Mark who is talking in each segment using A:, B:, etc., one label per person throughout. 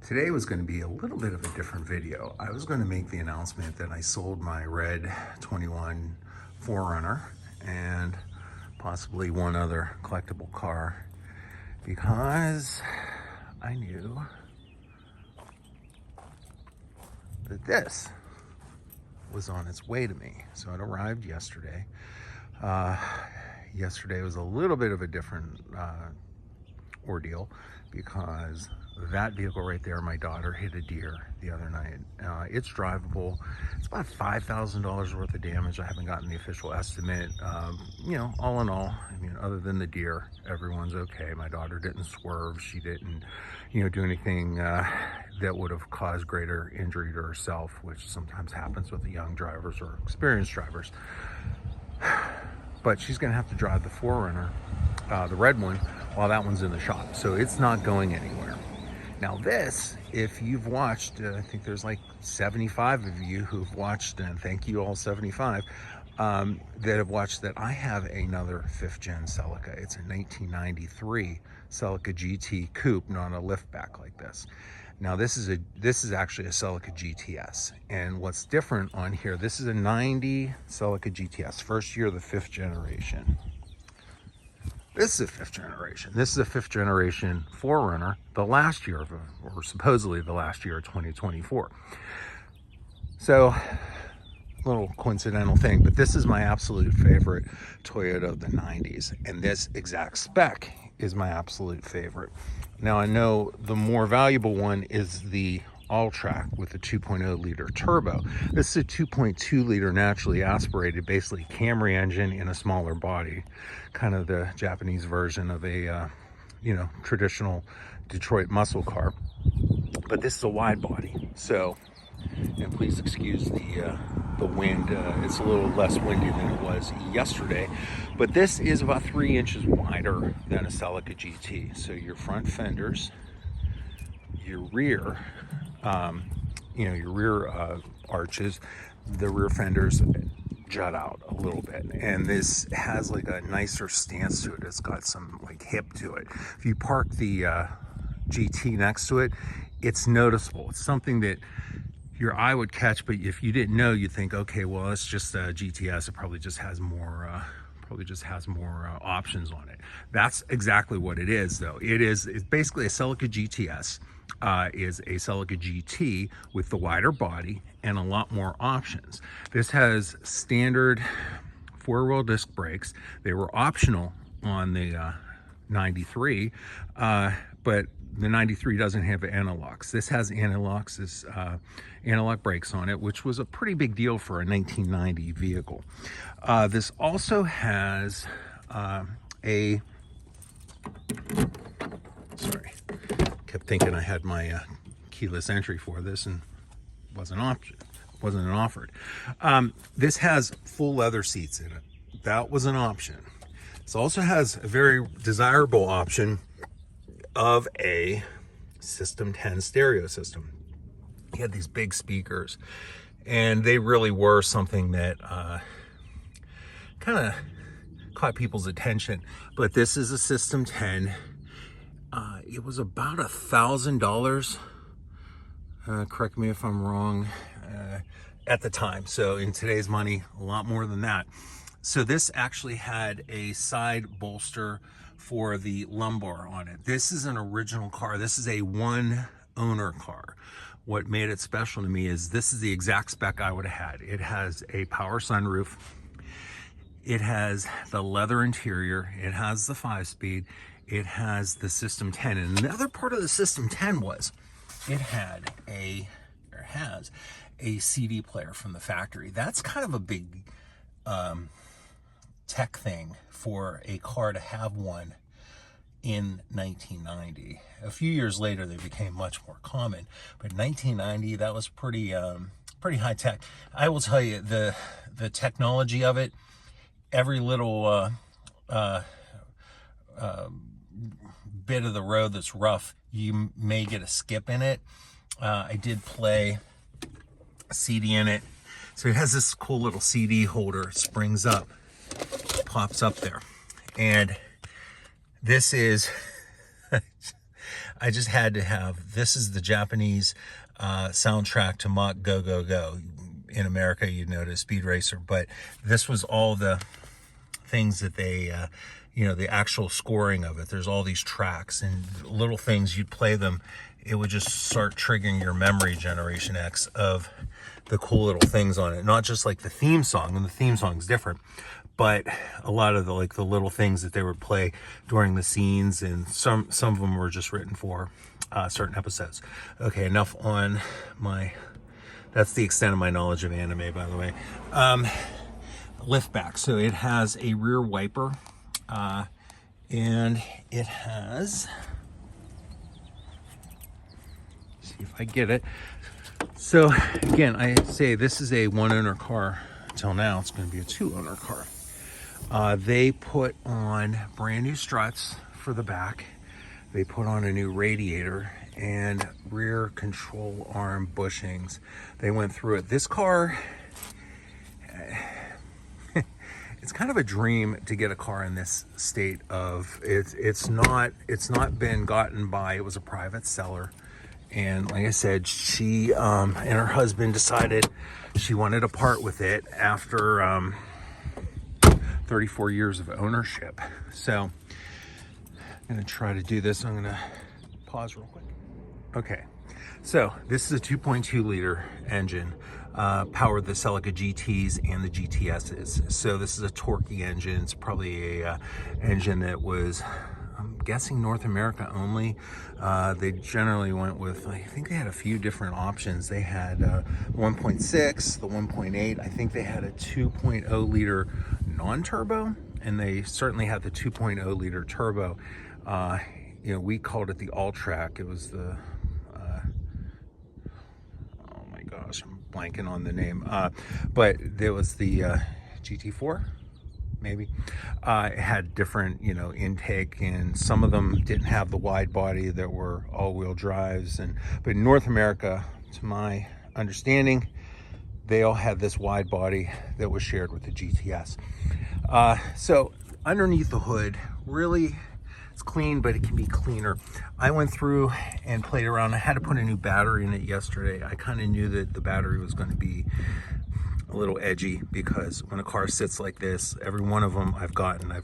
A: Today was going to be a little bit of a different video. I was going to make the announcement that I sold my red 21 4Runner and possibly one other collectible car because I knew that this was on its way to me. So it arrived yesterday. Yesterday was a little bit of a different ordeal because that vehicle right there, my daughter hit a deer the other night. It's drivable. It's about $5,000 worth of damage. I haven't gotten the official estimate. All in all, I mean, other than the deer, everyone's okay. My daughter didn't swerve. She didn't, do anything that would have caused greater injury to herself, which sometimes happens with the young drivers or experienced drivers. But she's going to have to drive the 4Runner, the red one, while that one's in the shop. So it's not going anywhere. Now this, if you've watched, I think there's like 75 of you who've watched, and thank you all 75, that have watched that I have another 5th gen Celica. It's a 1993 Celica GT coupe, not a liftback like this. Now this is actually a Celica GTS, and what's different on here, this is a 90 Celica GTS, first year of the 5th generation. This is a 5th generation. This is a 5th generation 4Runner, the last year of, or supposedly the last year of 2024. So, little coincidental thing, but this is my absolute favorite Toyota of the 90s, and this exact spec is my absolute favorite. Now I know the more valuable one is the All-Track with a 2.0 liter turbo. This is a 2.2 liter naturally aspirated, basically Camry engine in a smaller body, kind of the Japanese version of a traditional Detroit muscle car. But this is a wide body, so, and please excuse the wind. It's a little less windy than it was yesterday, but this is about 3 inches wider than a Celica GT. So your front fenders, your rear, your rear arches, the rear fenders jut out a little bit, and this has like a nicer stance to it. It's got some like hip to it. If you park the GT next to it, it's noticeable. It's something that your eye would catch, but if you didn't know, you'd think, okay, well, it's just a GTS. It probably just has more options on it. That's exactly what it is, though. It's basically a Celica GTS. Is a Celica GT with the wider body and a lot more options. This has standard 4-wheel disc brakes. They were optional on the 93, but the 93 doesn't have anti-locks. This has anti-locks, anti-lock brakes on it, which was a pretty big deal for a 1990 vehicle. This also has kept thinking I had my keyless entry for this, and wasn't offered. This has full leather seats in it. That was an option. This also has a very desirable option of a System 10 stereo system. He had these big speakers, and they really were something that kind of caught people's attention. But this is a System 10. It was about $1,000. Correct me if I'm wrong, at the time. So in today's money, a lot more than that. So this actually had a side bolster for the lumbar on it. This is an original car. This is a one owner car. What made it special to me is this is the exact spec I would have had. It has a power sunroof. It has the leather interior. It has the 5-speed. It has the System 10. And another part of the System 10 was it has a CD player from the factory. That's kind of a big tech thing for a car to have one in 1990. A few years later, they became much more common, but 1990, that was pretty high tech. I will tell you, the technology of it, every little bit of the road that's rough, you may get a skip in it. I did play a CD in it. So it has this cool little CD holder, springs up, pops up there. And this is I just had to have, this is the Japanese soundtrack to Mach Go Go Go. In America, you'd know it as Speed Racer, but this was all the things that they, the actual scoring of it. There's all these tracks and little things, you'd play them, it would just start triggering your memory, Generation X, of the cool little things on it. Not just like the theme song, and the theme song's different, but a lot of the little things that they would play during the scenes, and some of them were just written for certain episodes. Okay, enough on my, that's the extent of my knowledge of anime, by the way. Lift back, so it has a rear wiper, and it has, see if I get it. So again, I say this is a one owner car. Until now, it's going to be a two owner car. They put on brand new struts for the back. They put on a new radiator and rear control arm bushings. They went through it. This car, it's kind of a dream to get a car in this state of it. It's not been gotten by, it was a private seller. And like I said, she and her husband decided she wanted to part with it after 34 years of ownership. So I'm gonna try to do this. I'm gonna pause real quick. Okay, so this is a 2.2 liter engine, powered the Celica GTs and the GTSs. So this is a torquey engine. It's probably a engine that was, I'm guessing, North America only. They generally went with, I think they had a few different options. They had 1.6, the 1.8. I think they had a 2.0 liter non-turbo, and they certainly had the 2.0 liter turbo. We called it the all-track. It was the, oh my gosh, I'm blanking on the name. But there was the GT4. Maybe it had different intake, and some of them didn't have the wide body that were all-wheel drives, but in North America, to my understanding, they all had this wide body that was shared with the GTS. So underneath the hood, really, it's clean, but it can be cleaner. I went through and played around. I had to put a new battery in it yesterday. I kind of knew that the battery was going to be a little edgy, because when a car sits like this, every one of them I've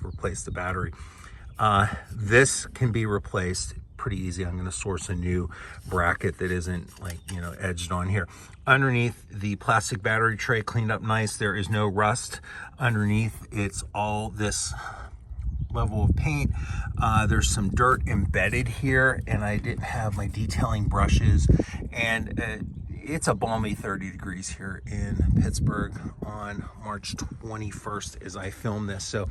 A: replaced the battery. This can be replaced pretty easy. I'm going to source a new bracket that isn't edged on here. Underneath, the plastic battery tray cleaned up nice. There is no rust underneath. It's all this level of paint. There's some dirt embedded here, and I didn't have my detailing brushes, and it's a balmy 30 degrees here in Pittsburgh on March 21st as I film this. So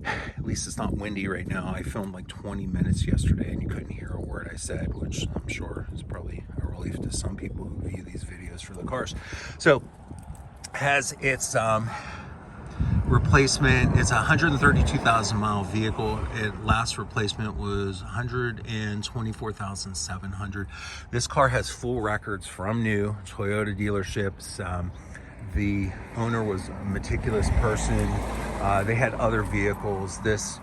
A: at least it's not windy right now. I filmed like 20 minutes yesterday and you couldn't hear a word I said, which I'm sure is probably a relief to some people who view these videos for the cars. So has its replacement. It's a 132,000 mile vehicle. Last replacement was 124,700. This car has full records from new Toyota dealerships. The owner was a meticulous person. They had other vehicles. This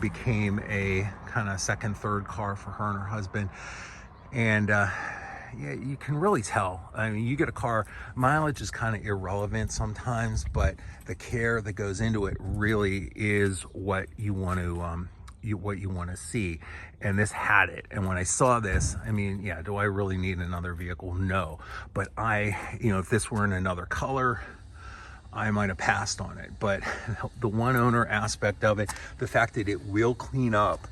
A: became a kind of second, third car for her and her husband. And yeah, you can really tell. I mean, you get a car, mileage is kind of irrelevant sometimes, but the care that goes into it really is what you want to see. And this had it. And when I saw this, I mean, yeah, do I really need another vehicle? No. But if this were in another color, I might have passed on it. But the one owner aspect of it, the fact that it will clean up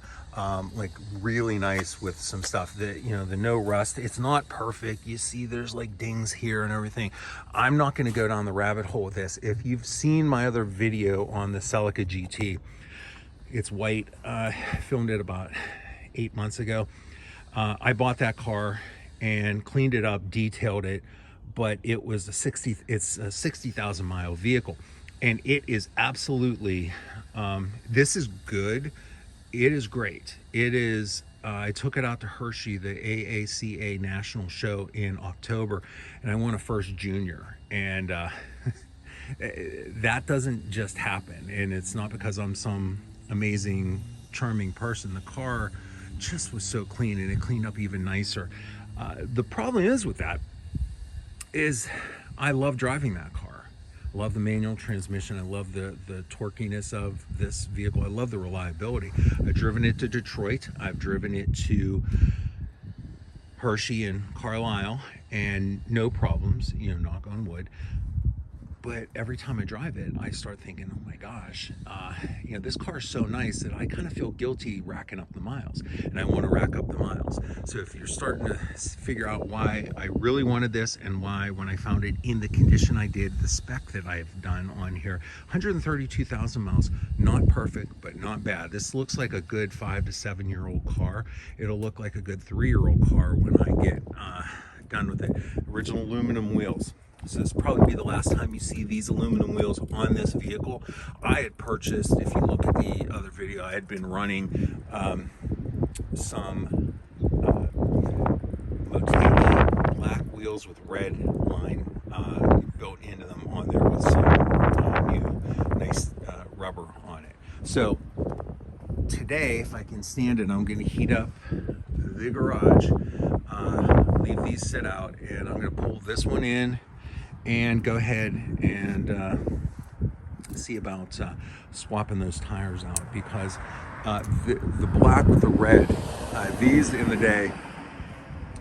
A: like really nice with some stuff that, the no rust, it's not perfect. You see there's like dings here and everything. I'm not going to go down the rabbit hole with this. If you've seen my other video on the Celica GT, it's white. Filmed it about 8 months ago. I bought that car and cleaned it up, detailed it, but it was it's a 60,000 mile vehicle, and it is absolutely, this is good. It is great. It is, I took it out to Hershey, the AACA national show in October, and I won a first junior. And that doesn't just happen. And it's not because I'm some amazing, charming person. The car just was so clean, and it cleaned up even nicer. The problem is with that is I love driving that car. I love the manual transmission. I love the torquiness of this vehicle. I love the reliability. I've driven it to Detroit. I've driven it to Hershey and Carlisle, and no problems, you know, knock on wood. But every time I drive it, I start thinking, oh my gosh, you know, this car is so nice that I kind of feel guilty racking up the miles, and I want to rack up the miles. So if you're starting to figure out why I really wanted this, and why when I found it in the condition I did, the spec that I've done on here, 132,000 miles, not perfect, but not bad. This looks like a good 5 to 7 year old car. It'll look like a good 3-year-old car when I get done with it. Original aluminum wheels. So this will probably be the last time you see these aluminum wheels on this vehicle. I had purchased, if you look at the other video, I had been running some Motegi black wheels with red line built into them on there with some new nice rubber on it. So today, if I can stand it, I'm going to heat up the garage, leave these sit out, and I'm going to pull this one in and go ahead and see about swapping those tires out, because the black with the red, these in the day,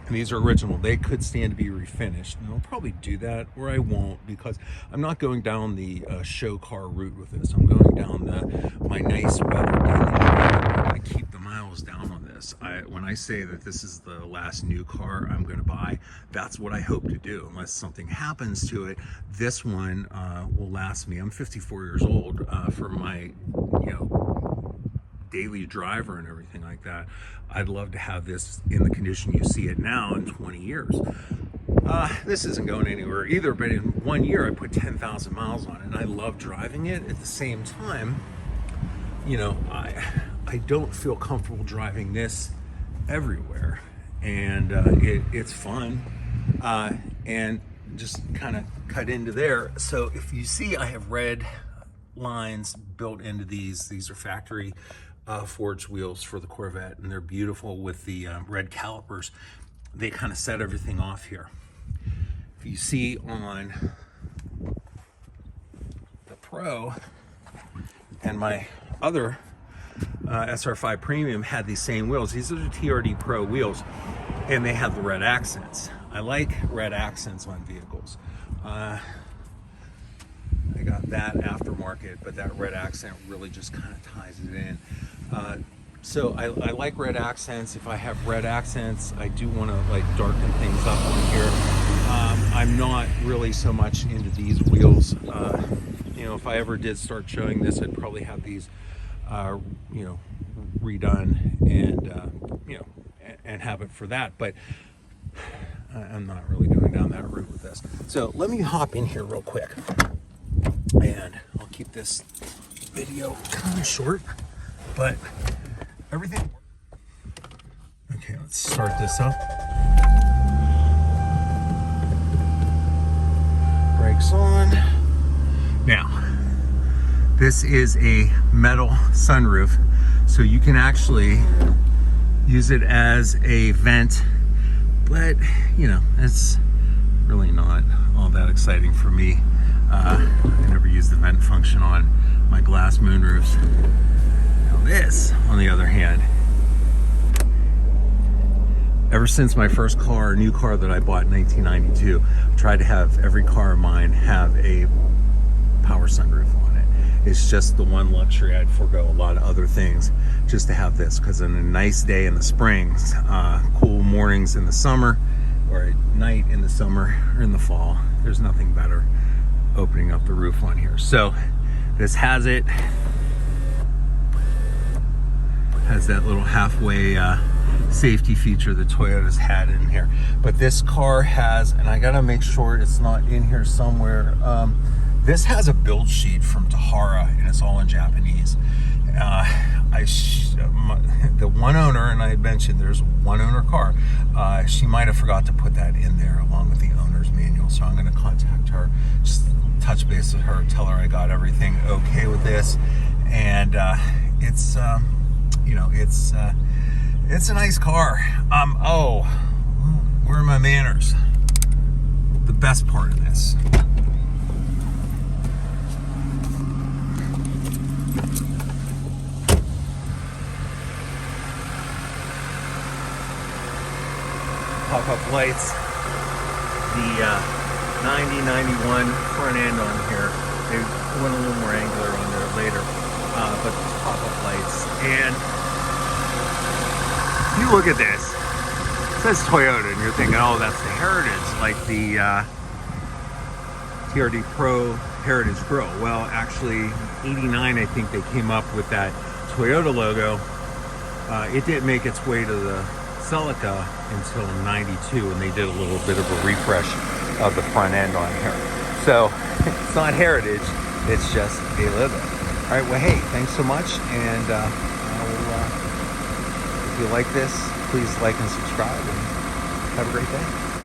A: these are original. They could stand to be refinished, and I'll probably do that, or I won't, because I'm not going down the show car route with this. I'm going down my nice weather daily drive. I'm going to keep the miles down on this. When I say that this is the last new car I'm going to buy, that's what I hope to do. Unless something happens to it, this one will last me. I'm 54 years old. For my, you know, daily driver and everything like that, I'd love to have this in the condition you see it now in 20 years. This isn't going anywhere either, but in 1 year I put 10,000 miles on it, and I love driving it. At the same time, you know, I don't feel comfortable driving this everywhere, and it's fun, and just kind of cut into there. So if you see, I have red lines built into these are factory forged wheels for the Corvette, and they're beautiful with the red calipers. They kind of set everything off here. If you see on the Pro, and my other SR5 Premium had these same wheels. These are the TRD Pro wheels, and they have the red accents. I like red accents on vehicles. I got that aftermarket, but that red accent really just kind of ties it in. So I like red accents. If I have red accents, I do want to like darken things up on here. I'm not really so much into these wheels. You know, if I ever did start showing this, I'd probably have these, you know, redone, and you know, and have it for that. But I'm not really going down that route with this. So let me hop in here real quick, and I'll keep this video kind of short, but everything. Okay, let's start this up. Brakes on. Now, this is a metal sunroof, so you can actually use it as a vent, but you know, it's really not all that exciting for me. I never use the vent function on my glass moonroofs. Now this, on the other hand, ever since my first car, new car that I bought in 1992, I tried to have every car of mine have a power sunroof on it. It's just the one luxury I'd forego a lot of other things just to have this, because on a nice day in the spring, cool mornings in the summer, or at night in the summer or in the fall, there's nothing better opening up the roof on here. So this has it, has that little halfway safety feature that Toyota's had in here. But this car has, and I gotta make sure it's not in here somewhere, this has a build sheet from Tahara, and it's all in Japanese. The one owner, and I had mentioned there's one owner car, she might have forgot to put that in there along with the owner's manual, so I'm going to contact her, just touch base with her, tell her I got everything okay with this, and it's you know, It's a nice car. Oh, where are my manners? The best part of this. Pop-up lights. The 9091 front end on here. They went a little more angular on there later, but these pop-up lights. And you look at this. It says Toyota, and you're thinking, oh, that's the Heritage, like the TRD Pro Heritage Grill. Well, actually, 89, I think they came up with that Toyota logo. It didn't make its way to the Celica until 92, and they did a little bit of a refresh of the front end on here. So it's not Heritage, it's just a logo. All right, well, hey, thanks so much, and if you like this, please like and subscribe, and have a great day.